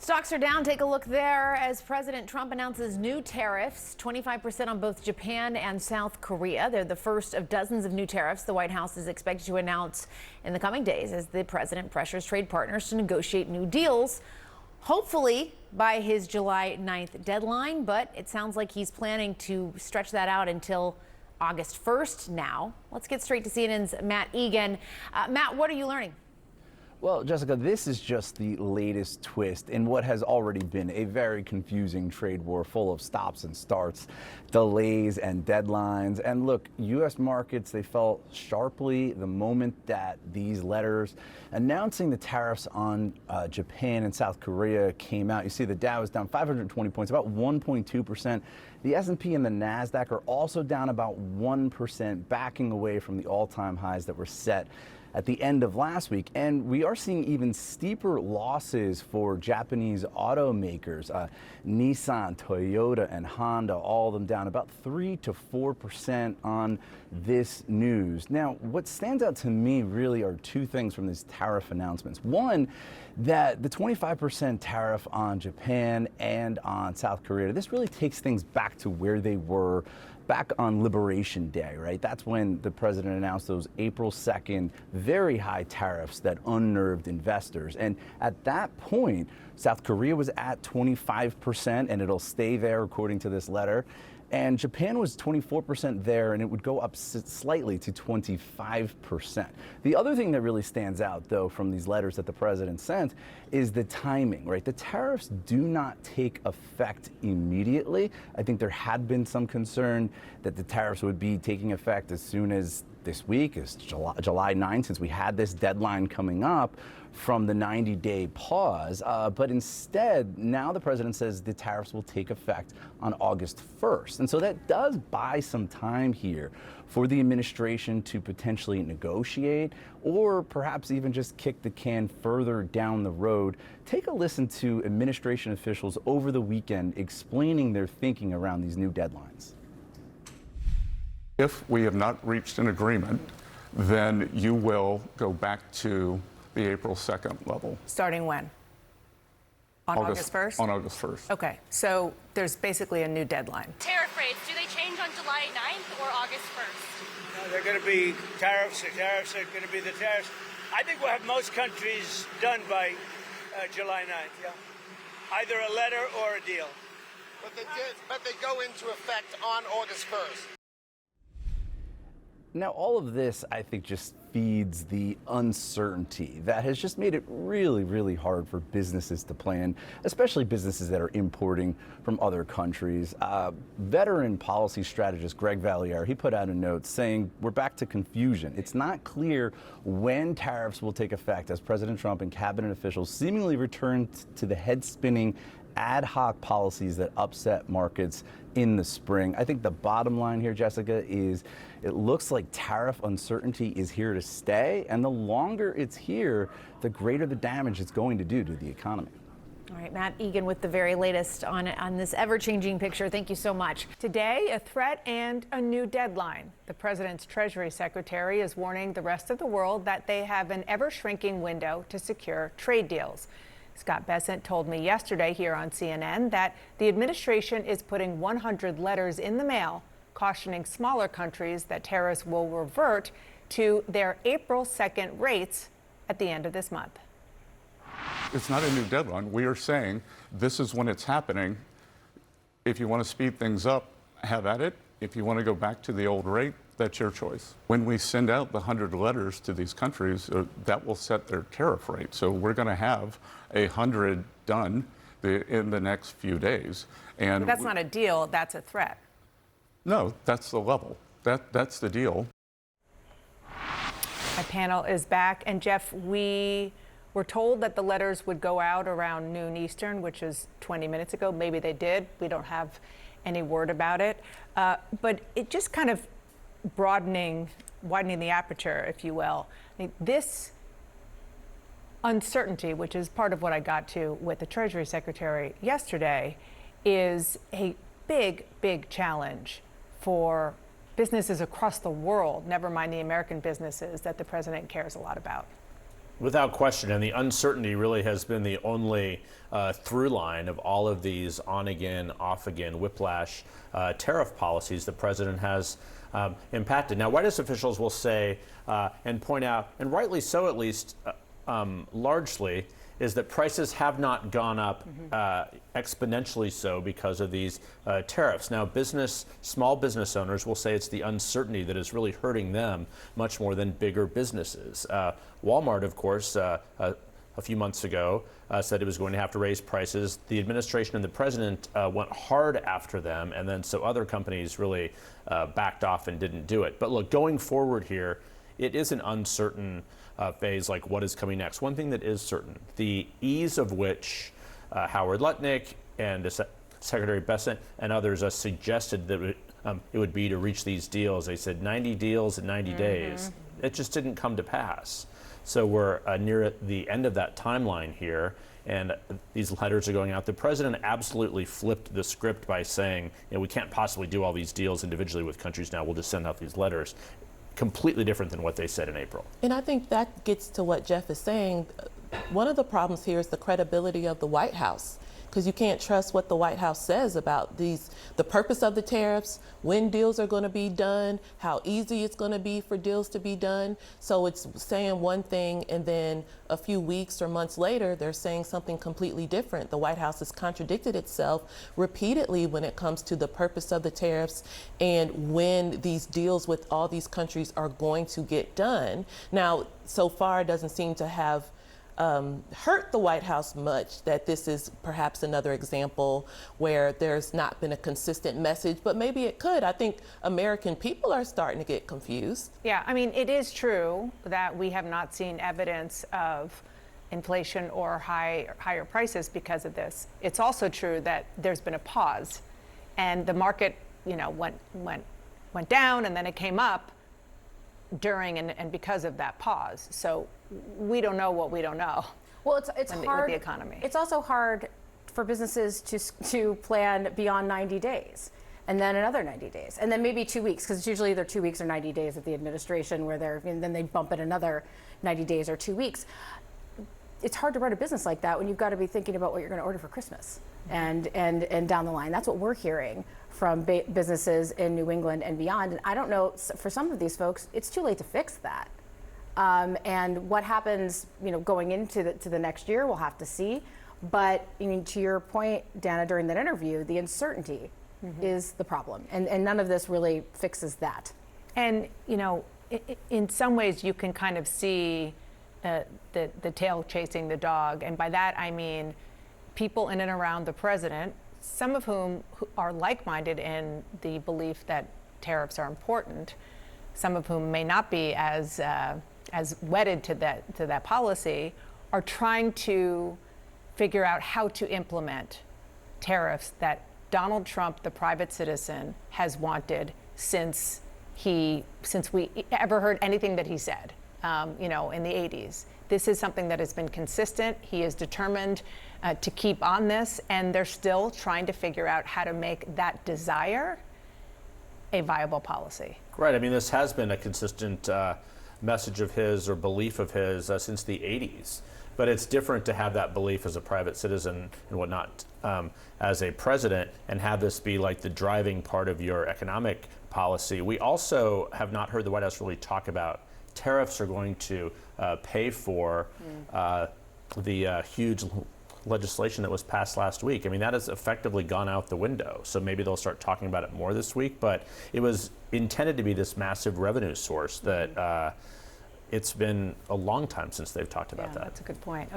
Stocks are down. Take a look there as President Trump announces new tariffs, 25% on both Japan and South Korea. They're the first of dozens of new tariffs the White House is expected to announce in the coming days as the president pressures trade partners to negotiate new deals, hopefully by his July 9th deadline. But it sounds like he's planning to stretch that out until August 1st now. Let's get straight to CNN's Matt Egan. Matt, what are you learning? Well, Jessica, this is just the latest twist in what has already been a very confusing trade war full of stops and starts, delays and deadlines. And look, U.S. markets, they fell sharply the moment that these letters announcing the tariffs on Japan and South Korea came out. You see the Dow is down 520 points, about 1.2%. The S&P and the NASDAQ are also down about 1%, backing away from the all-time highs that were set at the end of last week. And we are seeing even steeper losses for Japanese automakers. Nissan, Toyota, and Honda, all of them down about 3 to 4% on this news. Now, what stands out to me really are two things from these tariff announcements. One, that the 25% tariff on Japan and on South Korea, this really takes things back to where they were back on Liberation Day, right? That's when the president announced those April 2nd very high tariffs that unnerved investors. And at that point, South Korea was at 25%, and it'll stay there according to this letter. And Japan was 24% there, and it would go up slightly to 25%. The other thing that really stands out, though, from these letters that the president sent is the timing, right? The tariffs do not take effect immediately. I think there had been some concern that the tariffs would be taking effect as soon as this week, is July 9th, since we had this deadline coming up from the 90-day pause. But instead, now the president says the tariffs will take effect on August 1st. And so that does buy some time here for the administration to potentially negotiate or perhaps even just kick the can further down the road. Take a listen to administration officials over the weekend explaining their thinking around these new deadlines. If we have not reached an agreement, then you will go back to the April 2nd level. Starting when? On August 1st? On August 1st. Okay, so there's basically a new deadline. Tariff rates, do they change on July 9th or August 1st? No, they're going to be tariffs. The tariffs are going to be the tariffs. I think we'll have most countries done by July 9th, yeah. Either a letter or a deal. But they go into effect on August 1st. Now, all of this, I think, just feeds the uncertainty that has just made it really, really hard for businesses to plan, especially businesses that are importing from other countries. Veteran policy strategist Greg Valliere, he put out a note saying we're back to confusion. It's not clear when tariffs will take effect as President Trump and cabinet officials seemingly return to the head-spinning ad hoc policies that upset markets in the spring. I think the bottom line here, Jessica, is it looks like tariff uncertainty is here to stay, and the longer it's here, the greater the damage it's going to do to the economy. All right, Matt Egan with the very latest on this ever-changing picture. Thank you so much. Today, a threat and a new deadline. The president's Treasury Secretary is warning the rest of the world that they have an ever-shrinking window to secure trade deals. Scott Bessent told me yesterday here on CNN that the administration is putting 100 letters in the mail cautioning smaller countries that tariffs will revert to their April 2nd rates at the end of this month. It's not a new deadline. We are saying this is when it's happening. If you want to speed things up, have at it. If you want to go back to the old rate, that's your choice. When we send out the 100 letters to these countries, that will set their tariff rate. So we're going to have 100 done in the next few days. And but that's not a deal, that's a threat. No, that's the level. That's the deal. My panel is back. And Jeff, we were told that the letters would go out around noon Eastern, which is 20 minutes ago. Maybe they did. We don't have any word about it. But it just kind of widening the aperture, if you will. I mean, this uncertainty, which is part of what I got to with the Treasury Secretary yesterday, is a big, big challenge for businesses across the world, never mind the American businesses that the president cares a lot about. Without question, and the uncertainty really has been the only through line of all of these on-again, off-again, whiplash tariff policies the president has impacted. Now, White House officials will say and point out, and rightly so at least, largely, is that prices have not gone up exponentially so because of these tariffs. Now, small business owners will say it's the uncertainty that is really hurting them much more than bigger businesses. Walmart, of course, a few months ago said it was going to have to raise prices. The administration and the president went hard after them, and then so other companies really backed off and didn't do it. But look, going forward here, it is an uncertain phase, like what is coming next. One thing that is certain, the ease of which Howard Lutnick and Secretary Bessent and others suggested that it would be to reach these deals. They said 90 deals in 90 days. It just didn't come to pass. So we're near the end of that timeline here, and these letters are going out. The president absolutely flipped the script by saying, we can't possibly do all these deals individually with countries now. We'll just send out these letters. Completely different than what they said in April. And I think that gets to what Jeff is saying. One of the problems here is the credibility of the White House, because you can't trust what the White House says about the purpose of the tariffs, when deals are going to be done, how easy it's going to be for deals to be done. So it's saying one thing, and then a few weeks or months later, they're saying something completely different. The White House has contradicted itself repeatedly when it comes to the purpose of the tariffs and when these deals with all these countries are going to get done. Now, so far, it doesn't seem to have hurt the White House much that this is perhaps another example where there's not been a consistent message, but maybe it could. I think American people are starting to get confused. Yeah, I mean, it is true that we have not seen evidence of inflation or higher prices because of this. It's also true that there's been a pause, and the market, went down, and then it came up during and because of that pause. So we don't know what we don't know. Well, it's hard with the economy. It's also hard for businesses to plan beyond 90 days, and then another 90 days, and then maybe 2 weeks, because it's usually either 2 weeks or 90 days at the administration, and then they bump it another 90 days or 2 weeks. It's hard to run a business like that when you've got to be thinking about what you're going to order for Christmas and down the line. That's what we're hearing from businesses in New England and beyond. And I don't know, for some of these folks, it's too late to fix that. And what happens, going into the next year, we'll have to see. But to your point, Dana, during that interview, the uncertainty is the problem, and none of this really fixes that. And in some ways, you can kind of see the tail chasing the dog, and by that I mean people in and around the president, some of whom are like-minded in the belief that tariffs are important, some of whom may not be as wedded to that policy, are trying to figure out how to implement tariffs that Donald Trump, the private citizen, has wanted since we ever heard anything that he said, in the 80s. This is something that has been consistent. He is determined to keep on this, and they're still trying to figure out how to make that desire a viable policy. Right. I mean, this has been a consistent message of his or belief of his since the 80s. But it's different to have that belief as a private citizen and whatnot as a president, and have this be like the driving part of your economic policy. We also have not heard the White House really talk about tariffs are going to pay for the huge legislation that was passed last week. I mean, that has effectively gone out the window. So maybe they'll start talking about it more this week. But it was intended to be this massive revenue source that it's been a long time since they've talked about that. That's a good point.